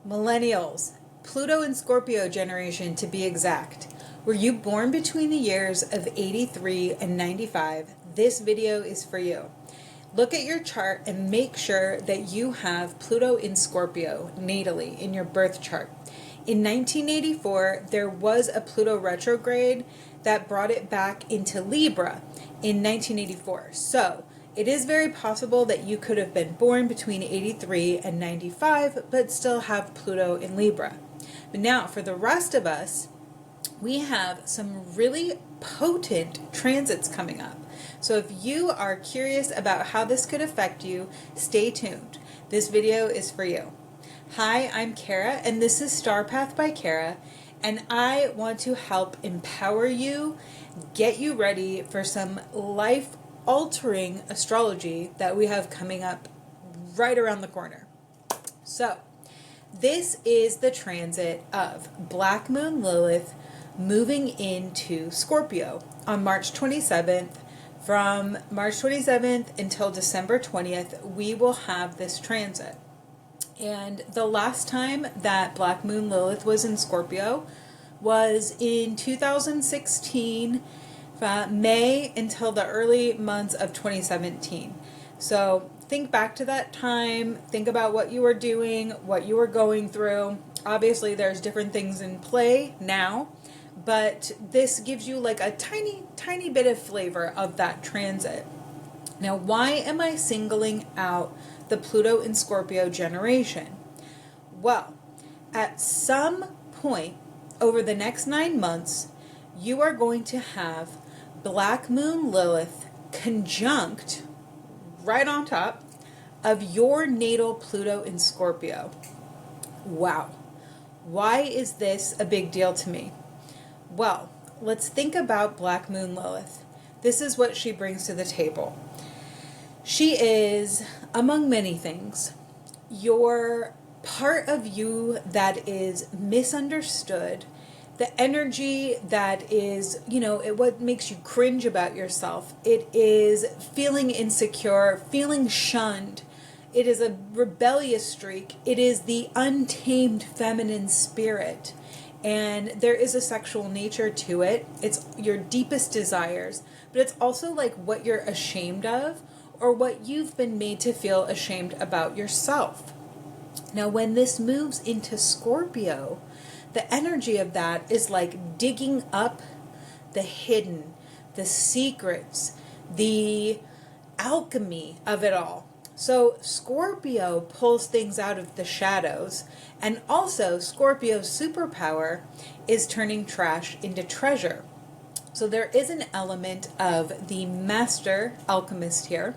Millennials, Pluto and Scorpio generation to be exact. Were you born between the years of 83 and 95? This video is for you. Look at your chart and make sure that you have Pluto in Scorpio natally in your birth chart. In 1984, there was a Pluto retrograde that brought it back into Libra in 1984. So it is very possible that you could have been born between 83 and 95, but still have Pluto in Libra. But now for the rest of us, we have some really potent transits coming up. So if you are curious about how this could affect you, stay tuned. This video is for you. Hi, I'm Kara, and this is Star Path by Kara, and I want to help empower you, get you ready for some life-altering astrology that we have coming up right around the corner. So, this is the transit of Black Moon Lilith moving into Scorpio on March 27th. From March 27th until December 20th, we will have this transit. And the last time that Black Moon Lilith was in Scorpio was in 2016, May until the early months of 2017. So think back to that time, think about what you were doing, what you were going through. Obviously, there's different things in play now, but this gives you like a tiny bit of flavor of that transit. Now, why am I singling out the Pluto in Scorpio generation? Well, at some point over the next 9 months, you are going to have Black Moon Lilith conjunct right on top of your natal Pluto in Scorpio. Wow. Why is this a big deal to me? Well, let's think about Black Moon Lilith. This is what she brings to the table. She is, among many things, your part of you that is misunderstood, the energy that is, what makes you cringe about yourself. It is feeling insecure, feeling shunned. It is a rebellious streak. It is the untamed feminine spirit. And there is a sexual nature to it. It's your deepest desires, but it's also like what you're ashamed of or what you've been made to feel ashamed about yourself. Now, when this moves into Scorpio, the energy of that is like digging up the hidden, the secrets, the alchemy of it all. So Scorpio pulls things out of the shadows, and also Scorpio's superpower is turning trash into treasure. So there is an element of the master alchemist here,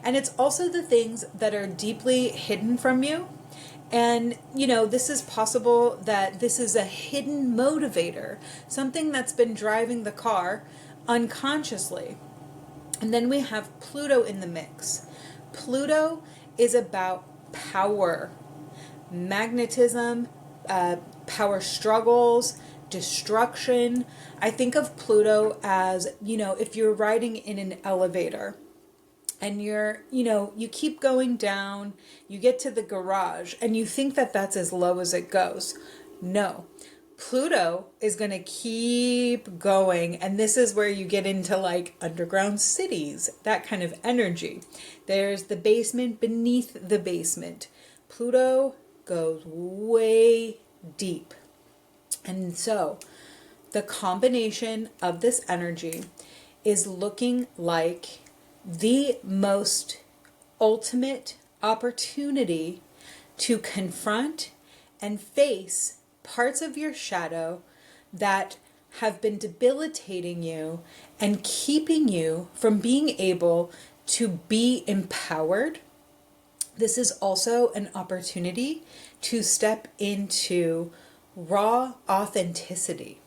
and it's also the things that are deeply hidden from you. And, this is possible that this is a hidden motivator, something that's been driving the car unconsciously. And then we have Pluto in the mix. Pluto is about power, magnetism, power struggles, destruction. I think of Pluto as, if you're riding in an elevator and you keep going down, you get to the garage and you think that that's as low as it goes. No. Pluto is going to keep going, and this is where you get into like underground cities, that kind of energy. There's the basement beneath the basement. Pluto goes way deep. And so the combination of this energy is looking like the most ultimate opportunity to confront and face parts of your shadow that have been debilitating you and keeping you from being able to be empowered. This is also an opportunity to step into raw authenticity.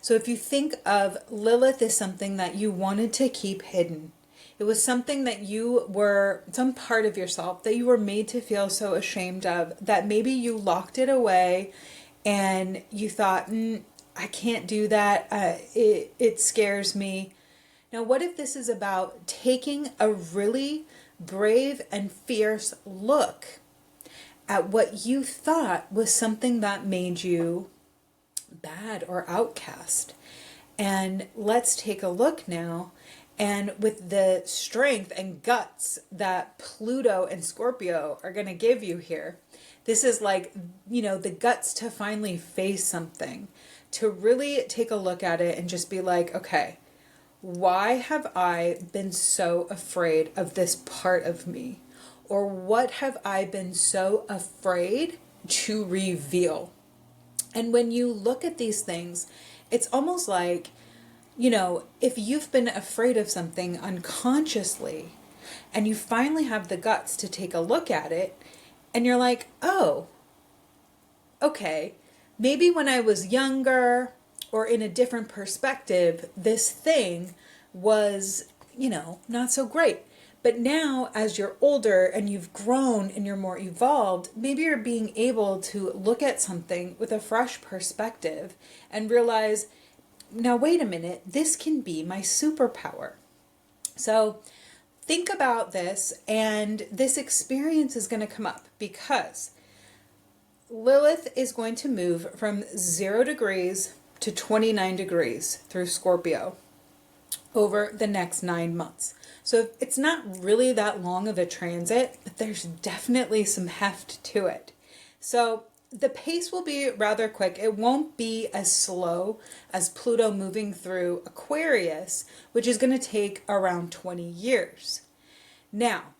So if you think of Lilith as something that you wanted to keep hidden, it was something that you were, some part of yourself that you were made to feel so ashamed of that maybe you locked it away and you thought, I can't do that. It scares me. Now, what if this is about taking a really brave and fierce look at what you thought was something that made you bad or outcast. And let's take a look now. And with the strength and guts that Pluto and Scorpio are going to give you here, this is like, the guts to finally face something, to really take a look at it and just be like, okay, why have I been so afraid of this part of me? Or what have I been so afraid to reveal? And when you look at these things, it's almost like, if you've been afraid of something unconsciously and you finally have the guts to take a look at it and you're like, oh, okay, maybe when I was younger or in a different perspective, this thing was, not so great. But now as you're older and you've grown and you're more evolved, maybe you're being able to look at something with a fresh perspective and realize, now wait a minute, this can be my superpower. So think about this, and this experience is going to come up because Lilith is going to move from 0 degrees to 29 degrees through Scorpio over the next 9 months. So it's not really that long of a transit, but there's definitely some heft to it. So the pace will be rather quick. It won't be as slow as Pluto moving through Aquarius, which is going to take around 20 years. Now,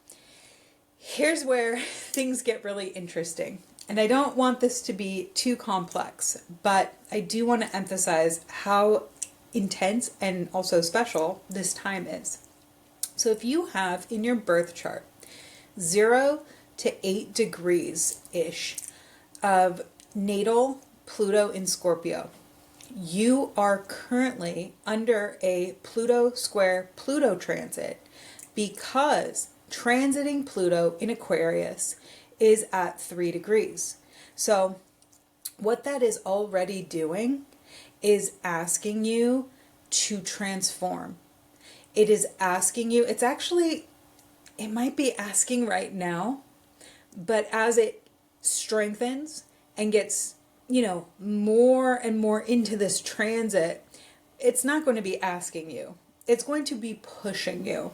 here's where things get really interesting. And I don't want this to be too complex, but I do want to emphasize how intense and also special this time is. So if you have in your birth chart 0 to 8 degrees-ish of natal Pluto in Scorpio, you are currently under a Pluto square Pluto transit because transiting Pluto in Aquarius is at 3 degrees. So what that is already doing is asking you to transform. It is asking you, it might be asking right now, but as it strengthens and gets, more and more into this transit, it's not going to be asking you. It's going to be pushing you.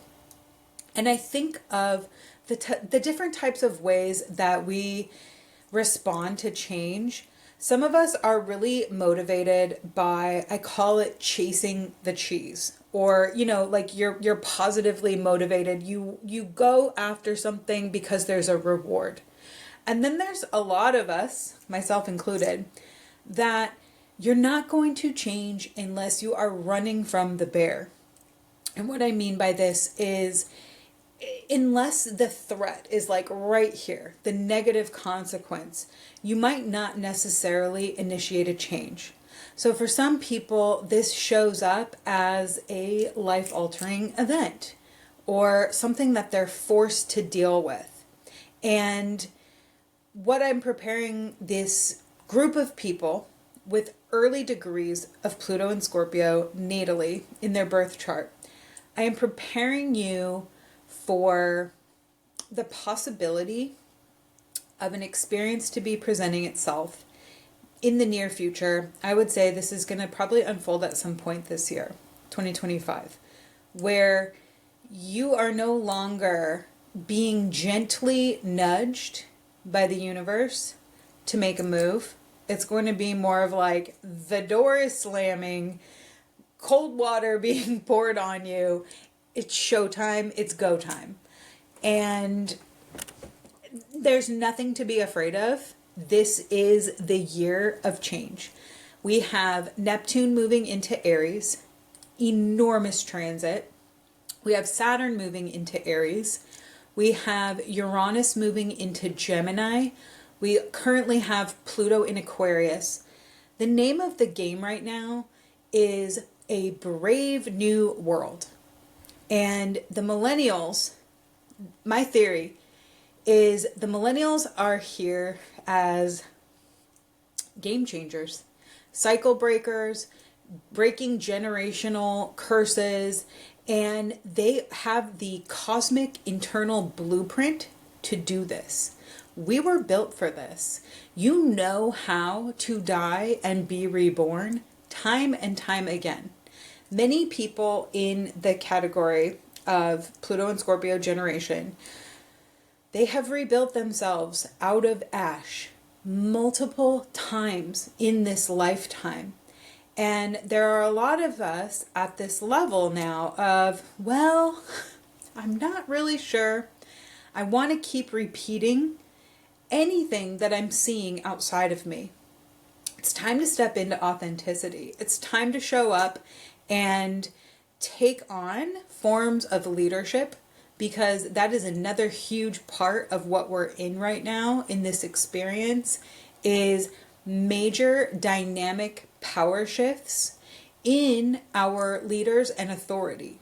And I think of the different types of ways that we respond to change. Some of us are really motivated by, I call it chasing the cheese, or, like you're positively motivated. You go after something because there's a reward. And then there's a lot of us, myself included, that you're not going to change unless you are running from the bear. And what I mean by this is, unless the threat is like right here, the negative consequence, you might not necessarily initiate a change. So for some people, this shows up as a life-altering event or something that they're forced to deal with. And what I'm preparing this group of people with early degrees of Pluto and Scorpio natally in their birth chart, I am preparing you for the possibility of an experience to be presenting itself in the near future. I would say this is going to probably unfold at some point this year, 2025, where you are no longer being gently nudged by the universe to make a move. It's going to be more of like the door is slamming, cold water being poured on you. It's showtime. It's go time. And there's nothing to be afraid of. This is the year of change. We have Neptune moving into Aries, enormous transit. We have Saturn moving into Aries. We have Uranus moving into Gemini. We currently have Pluto in Aquarius. The name of the game right now is A Brave New World. And the Millennials, my theory is the Millennials are here as game changers, cycle breakers, breaking generational curses, and they have the cosmic internal blueprint to do this. We were built for this. You know how to die and be reborn time and time again. Many people in the category of Pluto and Scorpio generation, they have rebuilt themselves out of ash multiple times in this lifetime. And there are a lot of us at this level now of, well, I'm not really sure. I want to keep repeating anything that I'm seeing outside of me. It's time to step into authenticity. It's time to show up and take on forms of leadership, because that is another huge part of what we're in right now in this experience, is major dynamic power shifts in our leaders and authority.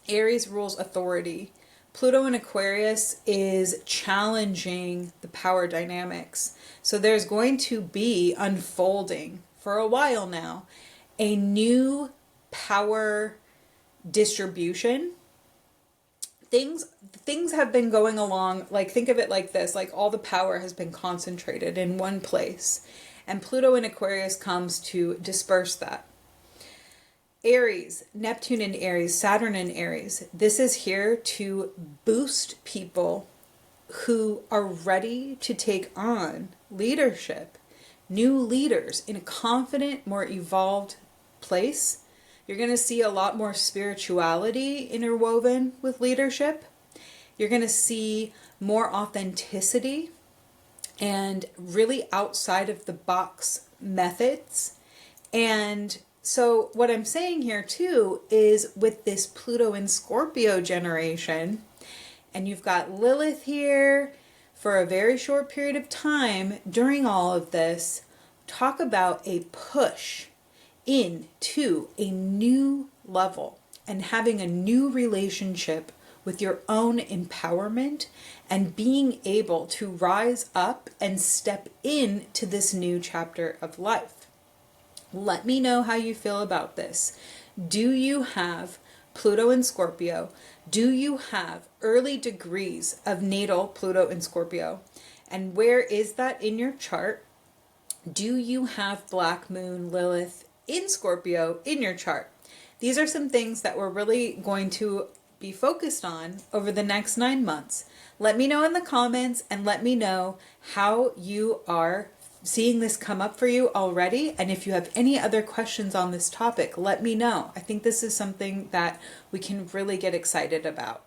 Aries rules authority. Pluto in Aquarius is challenging the power dynamics. So there's going to be unfolding for a while now a new power distribution. Things have been going along, like, think of it like this, like all the power has been concentrated in one place, and Pluto in Aquarius comes to disperse that. Aries, Neptune in Aries, Saturn in Aries, this is here to boost people who are ready to take on leadership, new leaders in a confident, more evolved place. You're going to see a lot more spirituality interwoven with leadership. You're going to see more authenticity and really outside of the box methods. And so what I'm saying here too is, with this Pluto and Scorpio generation, and you've got Lilith here for a very short period of time during all of this, talk about a push into a new level and having a new relationship with your own empowerment and being able to rise up and step into this new chapter of life. Let me know how you feel about this. Do you have Pluto and Scorpio? Do you have early degrees of natal Pluto and Scorpio? And where is that in your chart? Do you have Black Moon Lilith in Scorpio in your chart? These are some things that we're really going to be focused on over the next 9 months. Let me know in the comments, and let me know how you are seeing this come up for you already. And if you have any other questions on this topic, let me know. I think this is something that we can really get excited about.